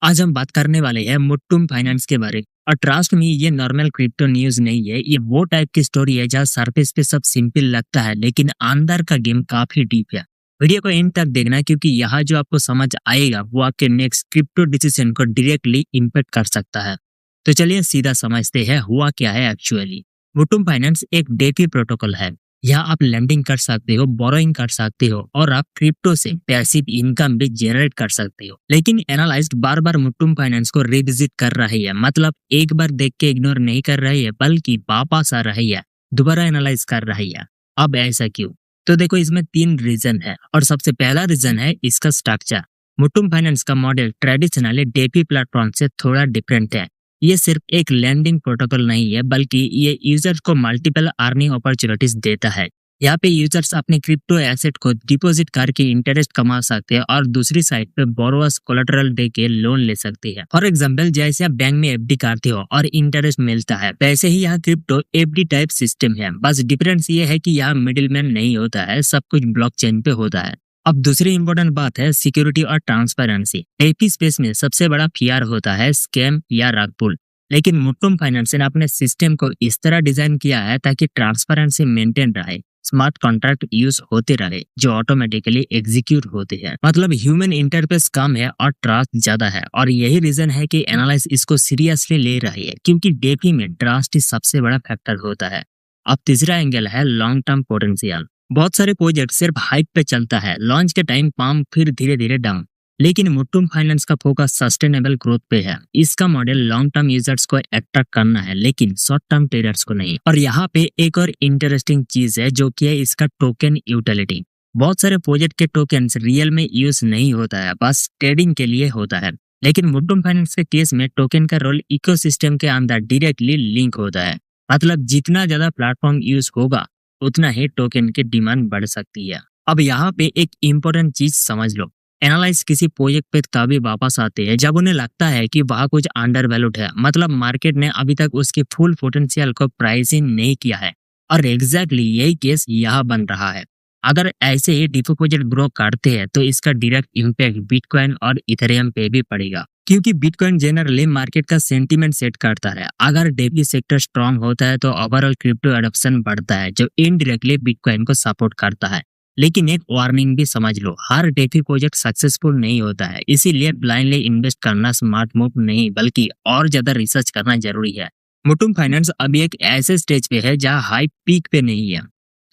आज हम बात करने वाले हैं मुट्टुम फाइनेंस के बारे। और ट्रस्ट में ये नॉर्मल क्रिप्टो न्यूज नहीं है, ये वो टाइप की स्टोरी है जहाँ सरफेस पे सब सिंपल लगता है लेकिन अंदर का गेम काफी डीप है। वीडियो को एंड तक देखना क्योंकि यहाँ जो आपको समझ आएगा वो आपके नेक्स्ट क्रिप्टो डिसीजन को डायरेक्टली इम्पेक्ट कर सकता है। तो चलिए सीधा समझते हैं हुआ क्या है एक्चुअली। मुट्टुम फाइनेंस एक डेफी प्रोटोकॉल है। यहाँ आप लेंडिंग कर सकते हो, बोरोइंग कर सकते हो और आप क्रिप्टो से पैसिव इनकम भी जनरेट कर सकते हो। लेकिन एनालिस्ट बार बार मुट्टुम फाइनेंस को रिविजिट कर रही है, मतलब एक बार देख के इग्नोर नहीं कर रही है बल्कि वापस आ रही है, दोबारा एनालाइज कर रही है। अब ऐसा क्यों? तो देखो, इसमें तीन रीजन है और सबसे पहला रीजन है इसका स्ट्रक्चर। मुट्टुम फाइनेंस का मॉडल ट्रेडिशनली डेफी प्लेटफॉर्म से थोड़ा डिफरेंट है। ये सिर्फ एक लैंडिंग प्रोटोकॉल नहीं है बल्कि ये यूजर्स को मल्टीपल अर्निंग अपॉर्चुनिटीज देता है। यहाँ पे यूजर्स अपने क्रिप्टो एसेट को डिपॉजिट करके इंटरेस्ट कमा सकते हैं और दूसरी साइड पे बोरोवर्स कोलेटरल दे के लोन ले सकते हैं। फॉर एग्जांपल, जैसे आप बैंक में एफडी करते हो और इंटरेस्ट मिलता है, वैसे ही यहाँ क्रिप्टो एफडी टाइप सिस्टम है। बस डिफरेंस ये है कि यहाँ मिडिलमैन नहीं होता है, सब कुछ ब्लॉकचेन पे होता है। अब दूसरी इंपॉर्टेंट बात है सिक्योरिटी और ट्रांसपेरेंसी। डेफी स्पेस में सबसे बड़ा फियर होता है स्कैम या रग पुल। लेकिन मुट्टुम फाइनेंस ने अपने सिस्टम को इस तरह डिजाइन किया है ताकि ट्रांसपेरेंसी मेंटेन रहे, स्मार्ट कॉन्ट्रैक्ट यूज होते रहे जो ऑटोमेटिकली एग्जीक्यूट होते हैं। मतलब ह्यूमन इंटरफेस कम है और ट्रस्ट ज्यादा है, और यही रीजन है कि एनालिस्ट इसको सीरियसली ले रही है क्योंकि डेफी में ट्रस्ट ही सबसे बड़ा फैक्टर होता है। अब तीसरा एंगल है लॉन्ग टर्म पोटेंशियल। बहुत सारे प्रोजेक्ट सिर्फ हाइप पे चलता है, लॉन्च के टाइम पाम फिर धीरे धीरे डाउन। लेकिन मुट्टुम फाइनेंस का फोकस सस्टेनेबल ग्रोथ पे है। इसका मॉडल लॉन्ग टर्म यूजर्स को अट्रैक्ट करना है लेकिन शॉर्ट टर्म ट्रेडर्स को नहीं। और यहाँ पे एक और इंटरेस्टिंग चीज है जो कि है इसका टोकन यूटिलिटी। बहुत सारे प्रोजेक्ट के टोकन्स रियल में यूज नहीं होता है, बस ट्रेडिंग के लिए होता है। लेकिन मुट्टुम फाइनेंस के केस में टोकन का रोल इकोसिस्टम के अंदर डायरेक्टली लिंक होता है। मतलब जितना ज्यादा प्लेटफॉर्म यूज होगा उतना ही टोकन की डिमांड बढ़ सकती है। अब यहाँ पे एक इम्पोर्टेंट चीज समझ लो। एनालाइज किसी प्रोजेक्ट पे तभी वापस आते हैं जब उन्हें लगता है कि वह कुछ अंडर वैल्यूड है, मतलब मार्केट ने अभी तक उसकी फुल पोटेंशियल को प्राइसिंग नहीं किया है। और एग्जैक्टली यही केस यहाँ बन रहा है। अगर ऐसे ही डिफो प्रोजेक्ट ग्रो करते हैं तो इसका डायरेक्ट इम्पैक्ट बिटकॉइन और इथेरियम पे भी पड़ेगा, क्योंकि बिटकॉइन जनरली मार्केट का सेंटीमेंट सेट करता है। अगर डेफी सेक्टर स्ट्रांग होता है तो ओवरऑल क्रिप्टो एडॉप्शन बढ़ता है जो इनडायरेक्टली बिटकॉइन को सपोर्ट करता है। लेकिन एक वार्निंग भी समझ लो, हर डेफी प्रोजेक्ट सक्सेसफुल नहीं होता है, इसीलिए ब्लाइंडली इन्वेस्ट करना स्मार्ट मूव नहीं बल्कि और ज्यादा रिसर्च करना जरूरी है। मुट्टुम फाइनेंस अभी एक ऐसे स्टेज पे है जहाँ हाई पीक पे नहीं है।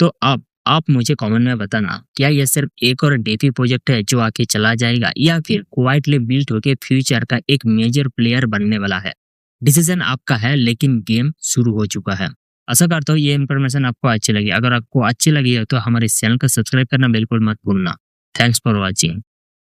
तो अब आप मुझे कमेंट में बताना, क्या यह सिर्फ एक और डेफी प्रोजेक्ट है जो आके चला जाएगा या फिर क्वाइटली बिल्ट होके फ्यूचर का एक मेजर प्लेयर बनने वाला है? डिसीजन आपका है लेकिन गेम शुरू हो चुका है। आशा करता हूँ ये इन्फॉर्मेशन आपको अच्छी लगी। अगर आपको अच्छी लगी है तो हमारे चैनल को सब्सक्राइब करना बिल्कुल मत भूलना। Thanks for watching.